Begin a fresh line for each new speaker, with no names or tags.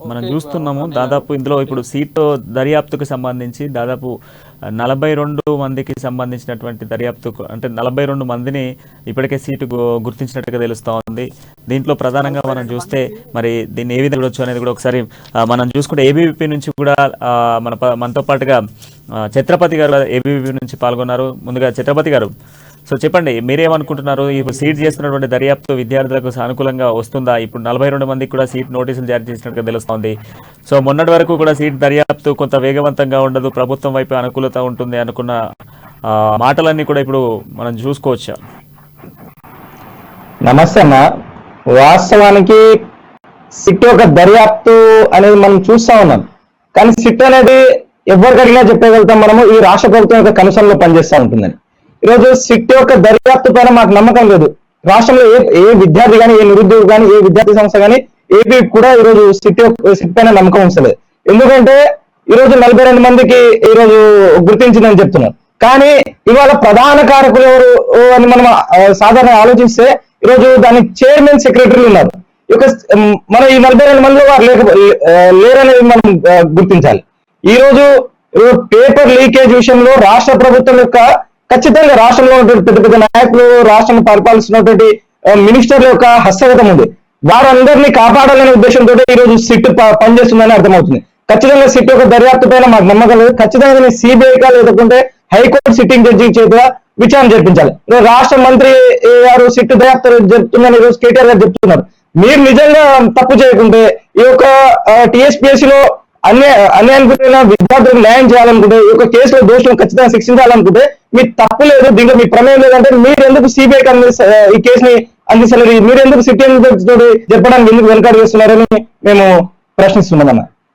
మనం
ఓకే.
చూస్తున్నాము
అన్నయ్య గారు.
దాదాపు ఇందులో
ఓకే.
ఇప్పుడు సీటు దర్యాప్తుకు సంబంధించి దాదాపు 42 మందికి సంబంధించినటువంటి దర్యాప్తు అంటే 42 మందిని ఇప్పటికే సీటు గుర్తించినట్టుగా తెలుస్తూ ఉంది. దీంట్లో ప్రధానంగా మనం
42
చూస్తే
మందికి
మరి దీన్ని ఏ విధంగా చూడొచ్చు అనేది కూడా ఒకసారి మనం చూసుకుంటే ఏబీవీపీ నుంచి కూడా మనతో పాటుగా ఛత్రపతి గారు ఏబీవీపీ నుంచి పాల్గొన్నారు. ముందుగా ఛత్రపతి గారు, సో చెప్పండి, మీరేమనుకుంటున్నారు? ఇప్పుడు సీట్ చేస్తున్నటువంటి దర్యాప్తు విద్యార్థులకు సానుకూలంగా వస్తుందా? ఇప్పుడు 42 మందికి కూడా సీట్ నోటీసులు జారీ చేసినట్టుగా తెలుస్తోంది. సో మొన్నటి వరకు కూడా సీట్ దర్యాప్తు కొంత వేగవంతంగా ఉండదు, ప్రభుత్వం వైపు అనుకూలత ఉంటుంది అనుకున్న మాటలన్నీ కూడా ఇప్పుడు మనం చూసుకోవచ్చా?
నమస్తే అన్న. వాస్తవానికి సిట్ యొక్క దర్యాప్తు అనేది మనం చూస్తా ఉన్నాం. కానీ సిట్ అనేది ఎవరికి అడిగినా చెప్పగలుగుతాం మనము ఈ రాష్ట్ర ప్రభుత్వం యొక్క కనుసనలో పనిచేస్తూ ఉంటుందని. ఈరోజు సిట్ యొక్క దర్యాప్తు పైన మాకు నమ్మకం లేదు. రాష్ట్రంలో ఏ విద్యార్థి కానీ, ఏ నిరుద్యోగి కానీ, ఏ విద్యార్థి సంస్థ కానీ ఏపీ కూడా ఈరోజు సిట్ పైన నమ్మకం ఉంచలేదు. ఎందుకంటే ఈరోజు 42 మందికి ఈరోజు గుర్తించిందని చెప్తున్నారు. కానీ ఇవాళ ప్రధాన కారకులు ఎవరు అని మనం సాధారణ ఆలోచిస్తే ఈరోజు దాని చైర్మన్ సెక్రటరీలు ఉన్నారు. మన ఈ 42 మందిలో వారు లేరనేది మనం గుర్తించాలి. ఈ రోజు పేపర్ లీకేజ్ విషయంలో రాష్ట్ర ప్రభుత్వం యొక్క ఖచ్చితంగా రాష్ట్రంలో ఉన్నటువంటి పెద్ద పెద్ద నాయకులు, రాష్ట్రం పరిపాలిస్తున్నటువంటి మినిస్టర్ల యొక్క హస్తగతం ఉంది. వారందరినీ కాపాడాలనే ఉద్దేశంతో ఈ రోజు సిట్ పనిచేస్తుందని అర్థమవుతుంది. ఖచ్చితంగా సిట్ యొక్క దర్యాప్తు పైన మాకు నమ్మకం లేదు. ఖచ్చితంగా సిబిఐగా లేకుంటే హైకోర్టు సిట్టింగ్ జడ్జి చేత విచారణ జరిపించాలి. రాష్ట్ర మంత్రి గారు సిట్ దర్యాప్తు జరుపుతుందని ఈరోజు కేటీఆర్ గారు చెప్తున్నారు. మీరు నిజంగా తప్పు చేయకుంటే ఈ యొక్క టీఎస్పీఎస్సీ లో అన్యాయానికి గురైన విద్యార్థులకు న్యాయం చేయాలనుకుంటే, ఈ యొక్క కేసులో దోషులను ఖచ్చితంగా శిక్షించాలనుకుంటే మీ తప్పు లేదు, దీంట్లో మీ ప్రమేయం లేదంటే మీరు ఎందుకు సిబిఐ ఈ కేసుని అందించలేదు? మీరు ఎందుకు సిట్ చెప్పడానికి ఎందుకు వెనకాడు చేస్తున్నారని మేము ప్రశ్నిస్తున్నామన్నా.